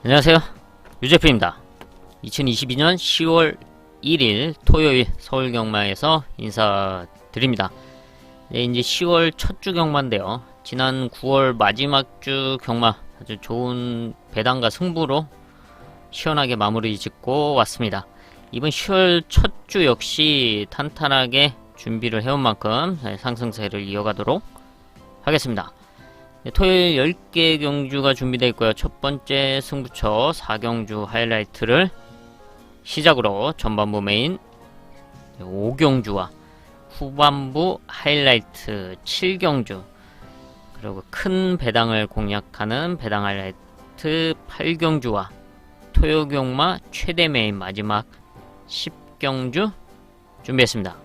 안녕하세요, 유재프입니다. 2022년 10월 1일 토요일 서울경마에서 인사드립니다. 네, 이제 10월 첫 주 경마인데요. 지난 9월 마지막 주 경마 아주 좋은 배당과 승부로 시원하게 마무리 짓고 왔습니다. 이번 10월 첫 주 역시 탄탄하게 준비를 해온 만큼 상승세를 이어가도록 하겠습니다. 네, 토요일 10개 경주가 준비되어 있고요. 첫 번째 승부처 4경주 하이라이트를 시작으로 전반부 메인 5경주와 후반부 하이라이트 7경주, 그리고 큰 배당을 공략하는 배당 하이라이트 8경주와 토요경마 최대 메인 마지막 10경주 준비했습니다.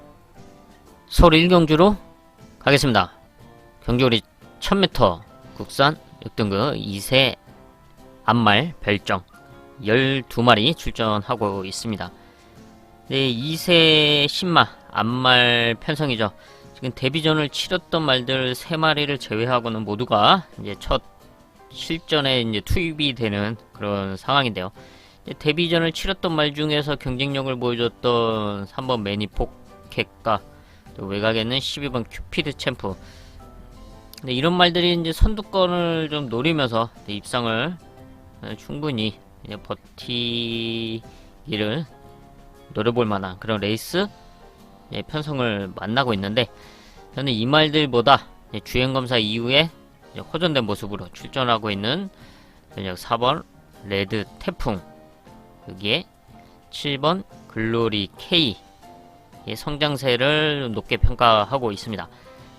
서울 1경주로 가겠습니다. 경주거리 1000m 국산 6등급 2세 암말 별정 12마리 출전하고 있습니다. 네, 2세 신마 암말 편성이죠. 지금 데뷔전을 치렀던 말들 3마리를 제외하고는 모두가 이제 첫 실전에 이제 투입이 되는 그런 상황인데요. 데뷔전을 치렀던 말 중에서 경쟁력을 보여줬던 3번 매니포켓과 또 외곽에는 12번 큐피드 챔프. 네, 이런 말들이 이제 선두권을 좀 노리면서 입상을 충분히 이제 버티기를 노려볼 만한 그런 레이스 편성을 만나고 있는데, 저는 이 말들보다 주행검사 이후에 호전된 모습으로 출전하고 있는 4번 레드 태풍, 여기에 7번 글로리 K 성장세를 높게 평가하고 있습니다.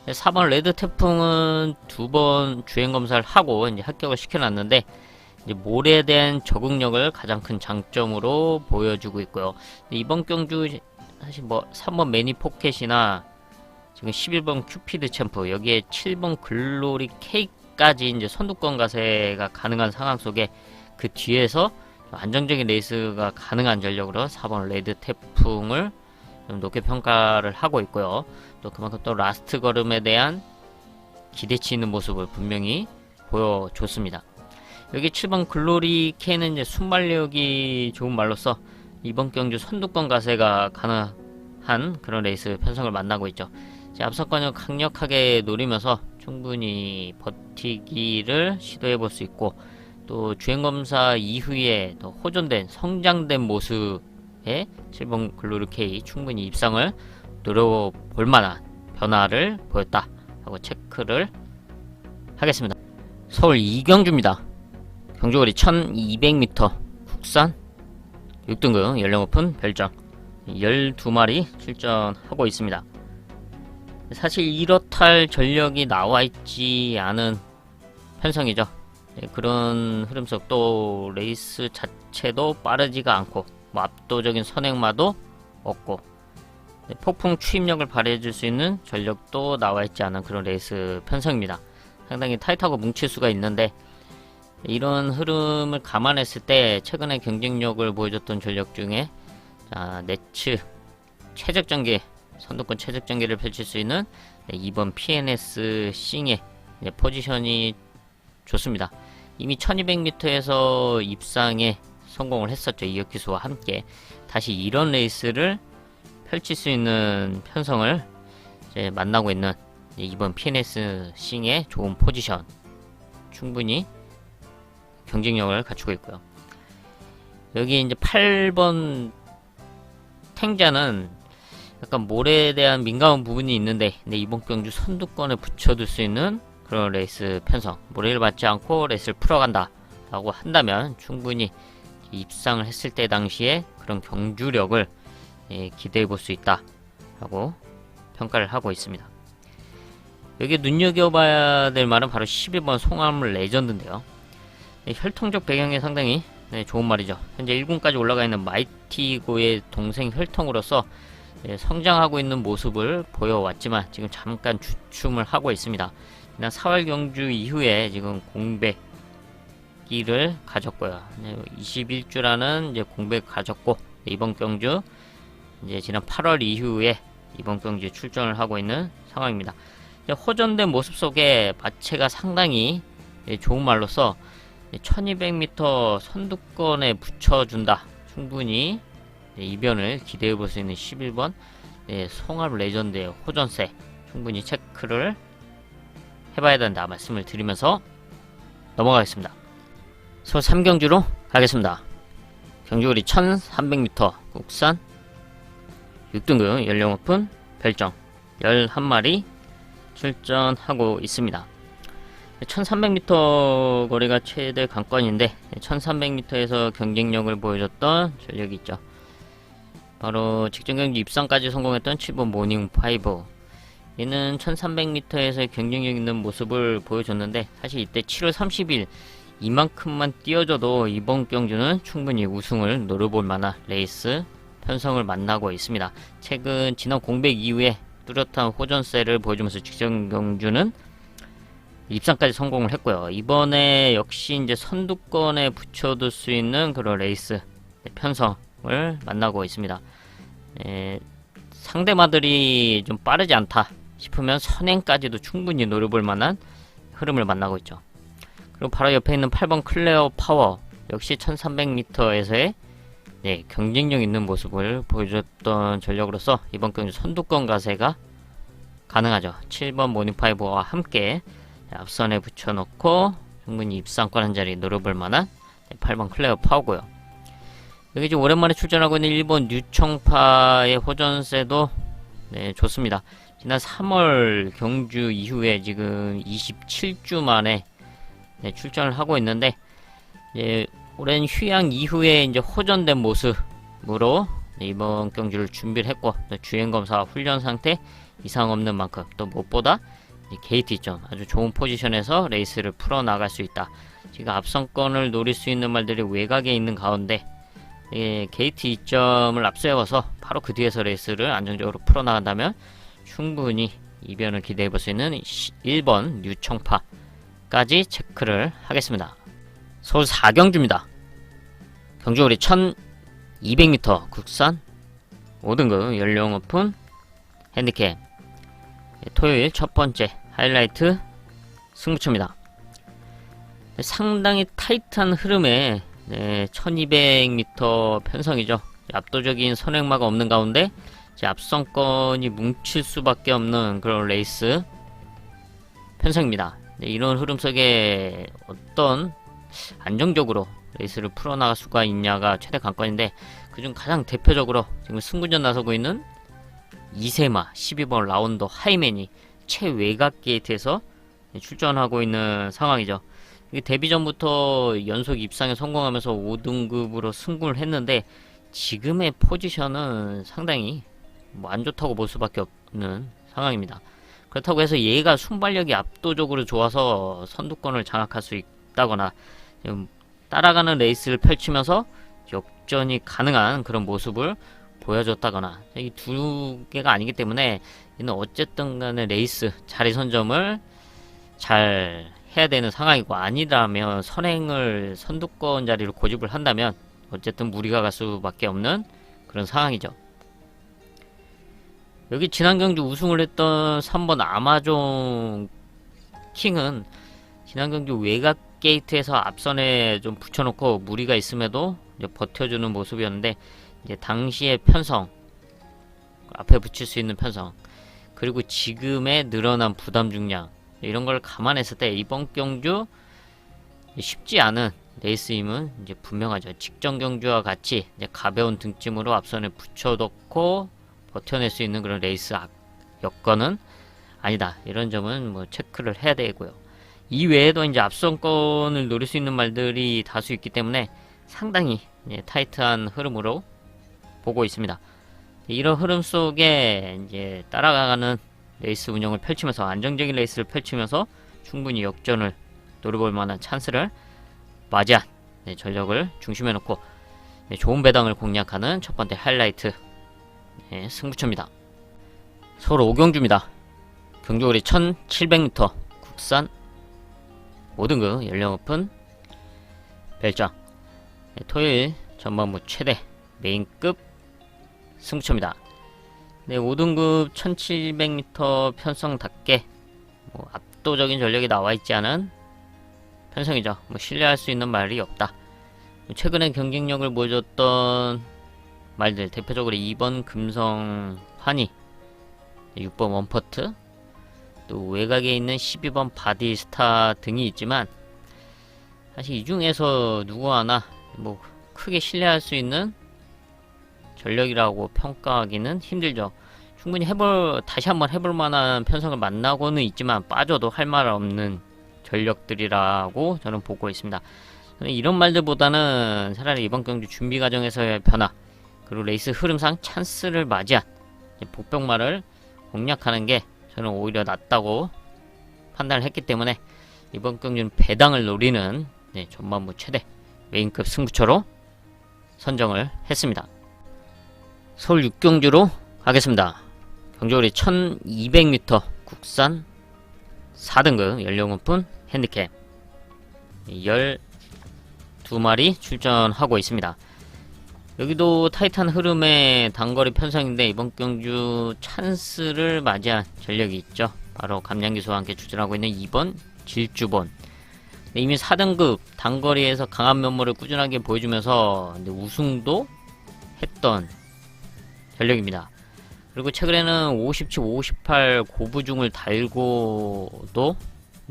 4번 레드 태풍은 2번 주행검사를 하고 이제 합격을 시켜놨는데, 이제 몰에 대한 적응력을 가장 큰 장점으로 보여주고 있고요. 이번 경주 사실 3번 매니포켓이나 지금 11번 큐피드 챔프, 여기에 7번 글로리 K까지 이제 선두권 가세가 가능한 상황 속에 그 뒤에서 안정적인 레이스가 가능한 전력으로 4번 레드 태풍을 좀 높게 평가를 하고 있고요. 또 그만큼 또 라스트 걸음에 대한 기대치 있는 모습을 분명히 보여줬습니다. 여기 7번 글로리 K는 이제 순발력이 좋은 말로써 이번 경주 선두권 가세가 가능한 그런 레이스 편성을 만나고 있죠. 앞선권을 강력하게 노리면서 충분히 버티기를 시도해 볼 수 있고, 또 주행검사 이후에 더 호전된 성장된 모습의 7번 글로리 K 충분히 입상을 노려볼 만한 변화를 보였다 하고 체크를 하겠습니다. 서울 2경주입니다. 경주거리 1200m 국산 6등급 연령 오픈 별정 12마리 출전하고 있습니다. 사실 이렇다 전력이 나와있지 않은 편성이죠. 그런 흐름 속 또 레이스 자체도 빠르지가 않고 압도적인 선행마도 없고 폭풍 추입력을 발휘해줄 수 있는 전력도 나와있지 않은 그런 레이스 편성입니다. 상당히 타이트하고 뭉칠 수가 있는데, 이런 흐름을 감안했을 때 최근에 경쟁력을 보여줬던 전력 중에 네츠 최적전개, 선두권 최적전개를 펼칠 수 있는 2번 PNS 싱의 포지션이 좋습니다. 이미 1200m에서 입상에 성공을 했었죠. 이혁기수와 함께 다시 이런 레이스를 펼칠 수 있는 편성을 이제 만나고 있는 이번 PNS 싱의 좋은 포지션, 충분히 경쟁력을 갖추고 있고요. 여기 이제 8번 탱자는 약간 몰에 대한 민감한 부분이 있는데, 이번 경주 선두권에 붙여둘 수 있는 그런 레이스 편성, 모래를 맞지 않고 레이스를 풀어간다 라고 한다면 충분히 입상을 했을 때 당시에 그런 경주력을 기대해 볼 수 있다 라고 평가를 하고 있습니다. 여기 눈여겨봐야 될 말은 바로 11번 송암 레전드인데요. 혈통적 배경이 상당히 좋은 말이죠. 현재 1군까지 올라가 있는 마이티고의 동생 혈통으로서 성장하고 있는 모습을 보여왔지만 지금 잠깐 주춤을 하고 있습니다. 4월 경주 이후에 지금 공백기를 가졌고요. 21주라는 이제 공백을 가졌고, 이번 경주 이제 지난 8월 이후에 이번 경주에 출전을 하고 있는 상황입니다. 호전된 모습 속에 마체가 상당히 좋은 말로써 1200m 선두권에 붙여준다. 충분히 이변을 기대해 볼 수 있는 11번 송합 레전드의 호전세 충분히 체크를 해봐야 된다 말씀을 드리면서 넘어가겠습니다. 소 3경주로 가겠습니다. 경주거리 1300m 국산 6등급 연령 오픈 별정 11마리 출전하고 있습니다. 1300m 거리가 최대 관건인데 1300m에서 경쟁력을 보여줬던 전력이 있죠. 바로 직전 경기 입상까지 성공했던 7번 모닝 5. 얘는 1300m에서 경쟁력 있는 모습을 보여줬는데 사실 이때 7월 30일 이만큼만 뛰어줘도 이번 경주는 충분히 우승을 노려볼 만한 레이스 편성을 만나고 있습니다. 최근 지난 공백 이후에 뚜렷한 호전세를 보여주면서 직전 경주는 입상까지 성공을 했고요. 이번에 역시 이제 선두권에 붙여둘 수 있는 그런 레이스 편성을 만나고 있습니다. 상대마들이 좀 빠르지 않다 싶으면 선행까지도 충분히 노려볼 만한 흐름을 만나고 있죠. 그리고 바로 옆에 있는 8번 클레어 파워 역시 1300m에서의 경쟁력 있는 모습을 보여줬던 전력으로서 이번 경기 선두권 가세가 가능하죠. 7번 모닝파이브와 함께 앞선에 붙여놓고 충분히 입상권 한 자리 노려볼 만한 8번 클레어 파워고요. 여기 지금 오랜만에 출전하고 있는 일본 뉴청파의 호전세도 좋습니다. 지난 3월 경주 이후에 지금 27주 만에 출전을 하고 있는데 오랜 휴양 이후에 이제 호전된 모습으로 이번 경주를 준비를 했고 주행검사 훈련 상태 이상 없는 만큼 또 무엇보다 게이트 이점 아주 좋은 포지션에서 레이스를 풀어나갈 수 있다. 지금 앞선권을 노릴 수 있는 말들이 외곽에 있는 가운데 게이트 이점을 앞세워서 바로 그 뒤에서 레이스를 안정적으로 풀어나간다면 충분히 이변을 기대해 볼 수 있는 1번 뉴청파까지 체크를 하겠습니다. 서울 4경주입니다. 경주거리 1200m 국산 5등급 연령 오픈 핸디캡 토요일 첫 번째 하이라이트 승부처입니다. 상당히 타이트한 흐름에 1200m 편성이죠. 압도적인 선행마가 없는 가운데 앞선권이 뭉칠 수밖에 없는 그런 레이스 편성입니다. 이런 흐름 속에 어떤 안정적으로 레이스를 풀어나갈 수가 있냐가 최대 관건인데 그중 가장 대표적으로 지금 승부전 나서고 있는 이세마 12번 라운더 하이맨이 최외곽 게이트에서 출전하고 있는 상황이죠. 데뷔 전부터 연속 입상에 성공하면서 5등급으로 승부를 했는데 지금의 포지션은 상당히 안 좋다고 볼 수밖에 없는 상황입니다. 그렇다고 해서 얘가 순발력이 압도적으로 좋아서 선두권을 장악할 수 있다거나 따라가는 레이스를 펼치면서 역전이 가능한 그런 모습을 보여줬다거나 이 두 개가 아니기 때문에 얘는 어쨌든 간에 레이스 자리 선점을 잘 해야 되는 상황이고 아니라면 선행을 선두권 자리를 고집을 한다면 어쨌든 무리가 갈 수밖에 없는 그런 상황이죠. 여기 지난 경주 우승을 했던 3번 아마존 킹은 지난 경주 외곽 게이트에서 앞선에 좀 붙여놓고 무리가 있음에도 이제 버텨주는 모습이었는데 이제 당시의 편성 앞에 붙일 수 있는 편성 그리고 지금의 늘어난 부담 중량 이런 걸 감안했을 때 이번 경주 쉽지 않은 레이스임은 이제 분명하죠. 직전 경주와 같이 이제 가벼운 등짐으로 앞선에 붙여놓고 버텨낼 수 있는 그런 레이스 여건은 아니다. 이런 점은 뭐 체크를 해야 되고요. 이외에도 이제 앞선권을 노릴 수 있는 말들이 다수 있기 때문에 상당히 타이트한 흐름으로 보고 있습니다. 이런 흐름 속에 이제 따라가는 레이스 운영을 펼치면서 안정적인 레이스를 펼치면서 충분히 역전을 노려볼 만한 찬스를 맞이한 전력을 중심에 놓고 좋은 배당을 공략하는 첫 번째 하이라이트 승부처입니다. 서울 5경주입니다. 경주거리 1700m 국산 5등급 연령 오픈 별장 토요일 전반부 최대 메인급 승부처입니다. 5등급 1700m 편성답게 압도적인 전력이 나와있지 않은 편성이죠. 뭐 신뢰할 수 있는 말이 없다. 최근에 경쟁력을 보여줬던 말들, 대표적으로 2번 금성 환희, 6번 원퍼트, 또 외곽에 있는 12번 바디스타 등이 있지만, 사실 이 중에서 누구 하나 뭐 크게 신뢰할 수 있는 전력이라고 평가하기는 힘들죠. 충분히 다시 한번 해볼 만한 편성을 만나고는 있지만 빠져도 할 말 없는 전력들이라고 저는 보고 있습니다. 이런 말들보다는 차라리 이번 경주 준비 과정에서의 변화, 그리고 레이스 흐름상 찬스를 맞이한 복병말을 공략하는 게 저는 오히려 낫다고 판단을 했기 때문에 이번 경주는 배당을 노리는 전반부 최대 메인급 승부처로 선정을 했습니다. 서울 6경주로 가겠습니다. 경주거리 1200m 국산 4등급 연령 오픈 핸디캡 12마리 출전하고 있습니다. 여기도 타이탄 흐름의 단거리 편성인데 이번 경주 찬스를 맞이한 전력이 있죠. 바로 감량기수와 함께 출전하고 있는 2번 질주본. 이미 4등급 단거리에서 강한 면모를 꾸준하게 보여주면서 우승도 했던 전력입니다. 그리고 최근에는 57, 58 고부중을 달고도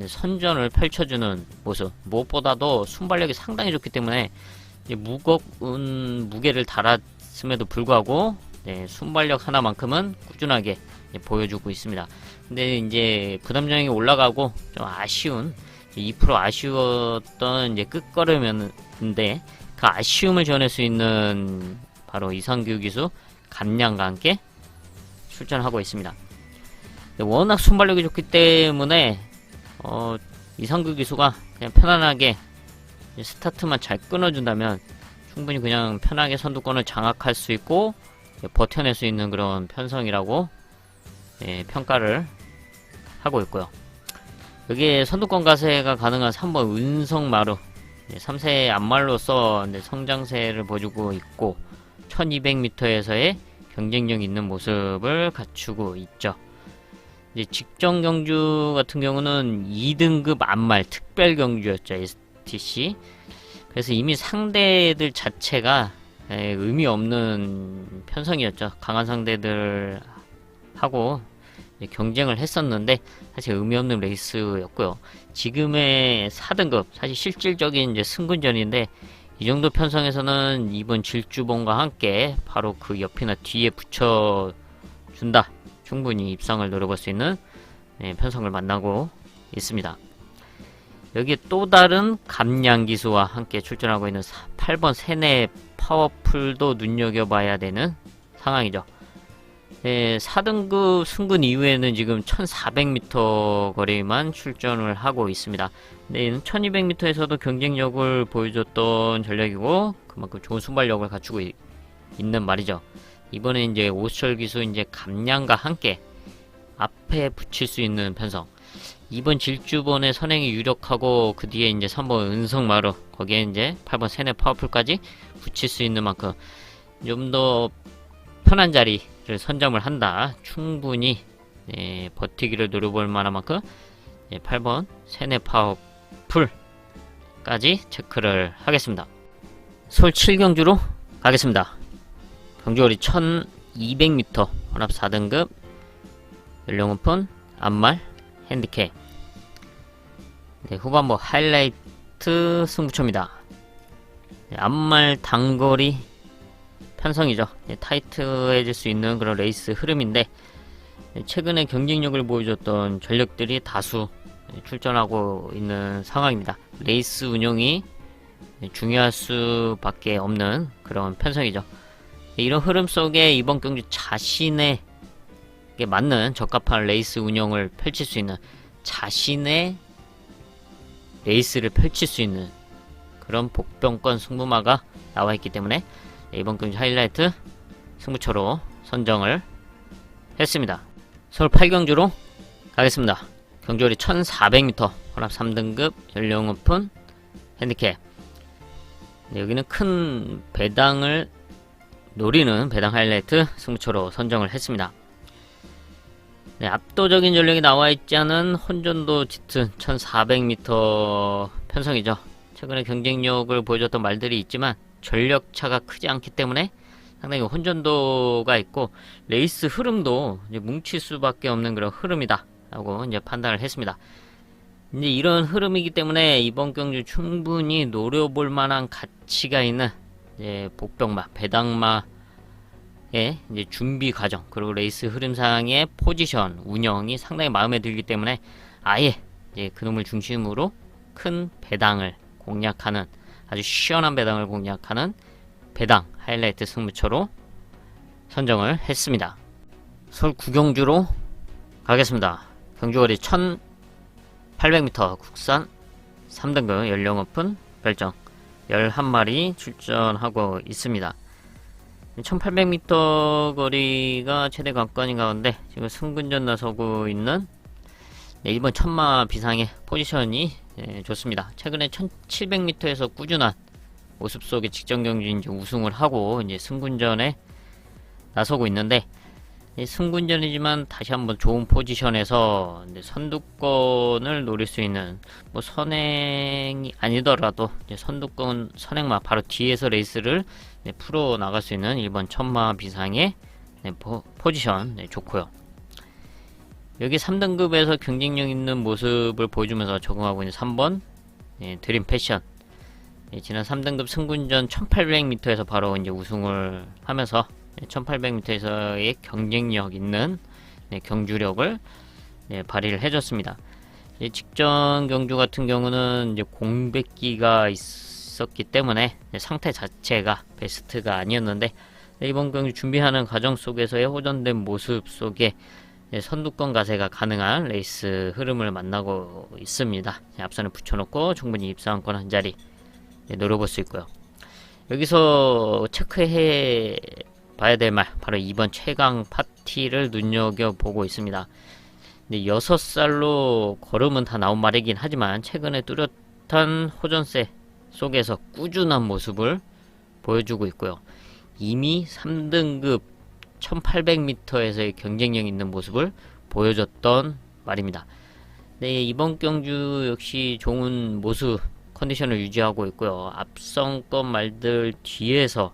선전을 펼쳐주는 모습, 무엇보다도 순발력이 상당히 좋기 때문에 무거운 무게를 달았음에도 불구하고 순발력 하나만큼은 꾸준하게 보여주고 있습니다. 근데 이제 부담정이 올라가고 좀 아쉬운 2% 아쉬웠던 끝걸음이었는데 그 아쉬움을 지원할 수 있는 바로 이상규 기수 감량과 함께 출전하고 있습니다. 워낙 순발력이 좋기 때문에 이상규 기수가 그냥 편안하게 스타트만 잘 끊어준다면 충분히 그냥 편하게 선두권을 장악할 수 있고 버텨낼 수 있는 그런 편성이라고 평가를 하고 있고요. 여기에 선두권 가세가 가능한 3번 은성마루 3세 앞말로서 성장세를 보여주고 있고 1200m에서의 경쟁력 있는 모습을 갖추고 있죠. 이제 직전 경주 같은 경우는 2등급 앞말 특별 경주였죠. STC. 그래서 이미 상대들 자체가 의미 없는 편성이었죠. 강한 상대들하고 경쟁을 했었는데 사실 의미 없는 레이스였고요. 지금의 4등급 사실 실질적인 승군전인데 이 정도 편성에서는 이번 질주본과 함께 바로 그 옆이나 뒤에 붙여준다. 충분히 입상을 노려볼 수 있는 편성을 만나고 있습니다. 여기에 또 다른 감량기수와 함께 출전하고 있는 8번 세네 파워풀도 눈여겨봐야 되는 상황이죠. 4등급 승군 이후에는 지금 1400m 거리만 출전을 하고 있습니다. 근데 1200m에서도 경쟁력을 보여줬던 전력이고 그만큼 좋은 순발력을 갖추고 있는 말이죠. 이번에 이제 오철 기수 감량과 함께 앞에 붙일 수 있는 편성. 2번 질주본의 선행이 유력하고 그 뒤에 3번 은성마루 거기에 8번 세네 파워풀까지 붙일 수 있는 만큼 좀 더 편한 자리를 선점을 한다. 충분히 버티기를 노려볼 만한 만큼 8번 세네 파워풀까지 체크를 하겠습니다. 서울 7경주로 가겠습니다. 경주거리 1200m 혼합 4등급 연령 오픈 앞말 핸디캡 후반부 하이라이트 승부처입니다. 앞말 단거리 편성이죠. 타이트해질 수 있는 그런 레이스 흐름인데 최근에 경쟁력을 보여줬던 전력들이 다수 출전하고 있는 상황입니다. 레이스 운영이 중요할 수밖에 없는 그런 편성이죠. 이런 흐름 속에 이번 경주 자신에게 맞는 적합한 레이스 운영을 펼칠 수 있는 자신의 레이스를 펼칠 수 있는 그런 복병권 승부마가 나와있기 때문에 이번 경주 하이라이트 승부처로 선정을 했습니다. 서울 8경주로 가겠습니다. 경주거리 1400m 혼합 3등급 연령 오픈 핸디캡 여기는 큰 배당을 노리는 배당 하이라이트 승부처로 선정을 했습니다. 압도적인 전력이 나와있지 않은 혼전도 짙은 1400m 편성이죠. 최근에 경쟁력을 보여줬던 말들이 있지만 전력차가 크지 않기 때문에 상당히 혼전도가 있고 레이스 흐름도 이제 뭉칠 수밖에 없는 그런 흐름이다 라고 이제 판단을 했습니다. 이제 이런 흐름이기 때문에 이번 경주 충분히 노려볼 만한 가치가 있는 이제 복병마, 배당마의 이제 준비 과정, 그리고 레이스 흐름상의 포지션, 운영이 상당히 마음에 들기 때문에 아예 이제 그놈을 중심으로 큰 배당을 공략하는, 아주 시원한 배당을 공략하는 배당 하이라이트 승부처로 선정을 했습니다. 서울 구경주로 가겠습니다. 경주거리 1800m 국산 3등급 연령 오픈 별정 11마리 출전하고 있습니다. 1800m 거리가 최대 관건인 가운데 지금 승군전 나서고 있는 이번 천마 비상의 포지션이 좋습니다. 최근에 1700m에서 꾸준한 모습 속에 직전 경주 이제 우승을 하고 이제 승군전에 나서고 있는데, 승군전이지만 다시 한번 좋은 포지션에서 선두권을 노릴 수 있는, 뭐 선행이 아니더라도 이제 선행마 바로 뒤에서 레이스를 풀어 나갈 수 있는 1번 천마 비상의 포지션 좋고요. 여기 3등급에서 경쟁력 있는 모습을 보여주면서 적응하고 있는 3번 드림 패션, 지난 3등급 승군전 1800m에서 바로 이제 우승을 하면서 1800m에서의 경쟁력 있는 경주력을 발휘를 해줬습니다. 직전 경주 같은 경우는 이제 공백기가 있었기 때문에 상태 자체가 베스트가 아니었는데, 이번 경주 준비하는 과정 속에서의 호전된 모습 속에 선두권 가세가 가능한 레이스 흐름을 만나고 있습니다. 앞선에 붙여놓고 충분히 입상권 한 자리 노려볼 수 있고요. 여기서 체크해 봐야 될 말, 바로 이번 최강 파티를 눈여겨보고 있습니다. 6살로 걸음은 다 나온 말이긴 하지만 최근에 뚜렷한 호전세 속에서 꾸준한 모습을 보여주고 있고요. 이미 3등급 1800m에서의 경쟁력 있는 모습을 보여줬던 말입니다. 이번 경주 역시 좋은 모습 컨디션을 유지하고 있고요. 앞선권 말들 뒤에서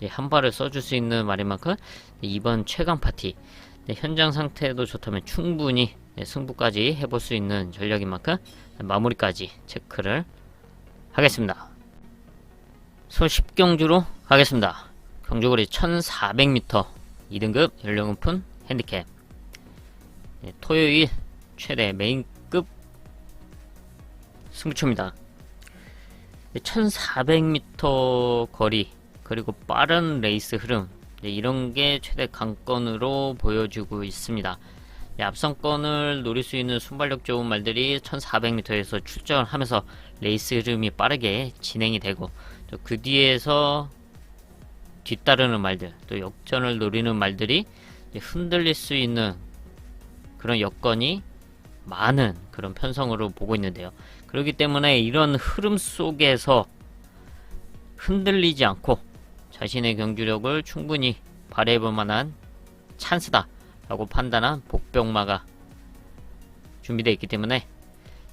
한 발을 써줄 수 있는 말인 만큼 이번 최강 파티 현장 상태도 좋다면 충분히 승부까지 해볼 수 있는 전력인 만큼 마무리까지 체크를 하겠습니다. 서울 10경주로 가겠습니다. 경주거리 1400m 2등급 연령 오픈 핸디캡, 토요일 최대 메인급 승부처입니다. 1400m 거리 그리고 빠른 레이스 흐름, 이런게 최대 강권으로 보여주고 있습니다. 앞선권을 노릴 수 있는 순발력 좋은 말들이 1400m에서 출전하면서 레이스 흐름이 빠르게 진행이 되고, 또 그 뒤에서 뒤따르는 말들, 또 역전을 노리는 말들이 흔들릴 수 있는 그런 여건이 많은 그런 편성으로 보고 있는데요. 그렇기 때문에 이런 흐름 속에서 흔들리지 않고 자신의 경주력을 충분히 발휘해볼 만한 찬스다 라고 판단한 복병마가 준비되어 있기 때문에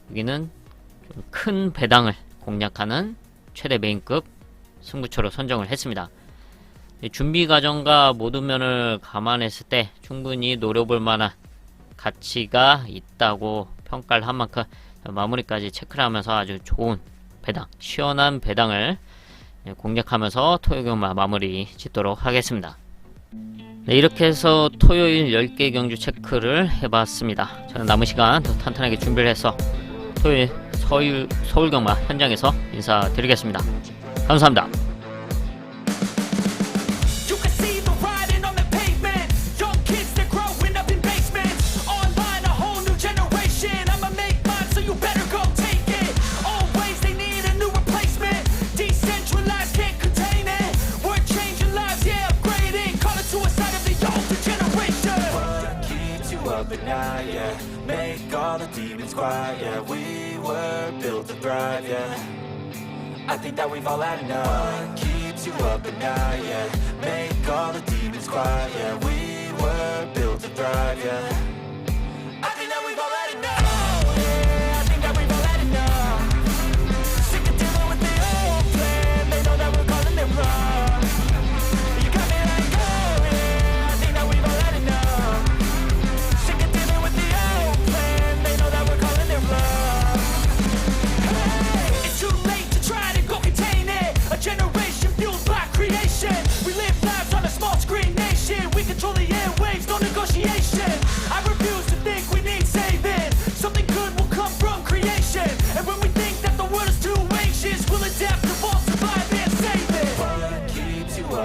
여기는 좀 큰 배당을 공략하는 최대 메인급 승부처로 선정을 했습니다. 준비 과정과 모든 면을 감안했을 때 충분히 노려볼 만한 가치가 있다고 평가를 한 만큼 마무리까지 체크를 하면서 아주 좋은 배당, 시원한 배당을 공략하면서 토요경마 마무리 짓도록 하겠습니다. 이렇게 해서 토요일 10개 경주 체크를 해봤습니다. 저는 남은 시간 더 탄탄하게 준비를 해서 토요일 서울경마 현장에서 인사드리겠습니다. 감사합니다. Yeah, make all the demons quiet. Yeah, we were built to thrive. Yeah, I think that we've all had enough. What keeps you up at night? Yeah, make all the demons quiet. Yeah, we were built to thrive. Yeah, I think that we've all had enough. Yeah, I think that we've all had enough.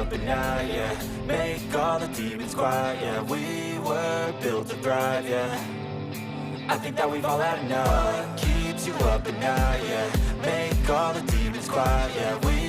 up at night, yeah. Make all the demons quiet, yeah. We were built to thrive, yeah. I think that we've all had enough. What keeps you up at night, yeah. Make all the demons quiet, yeah. We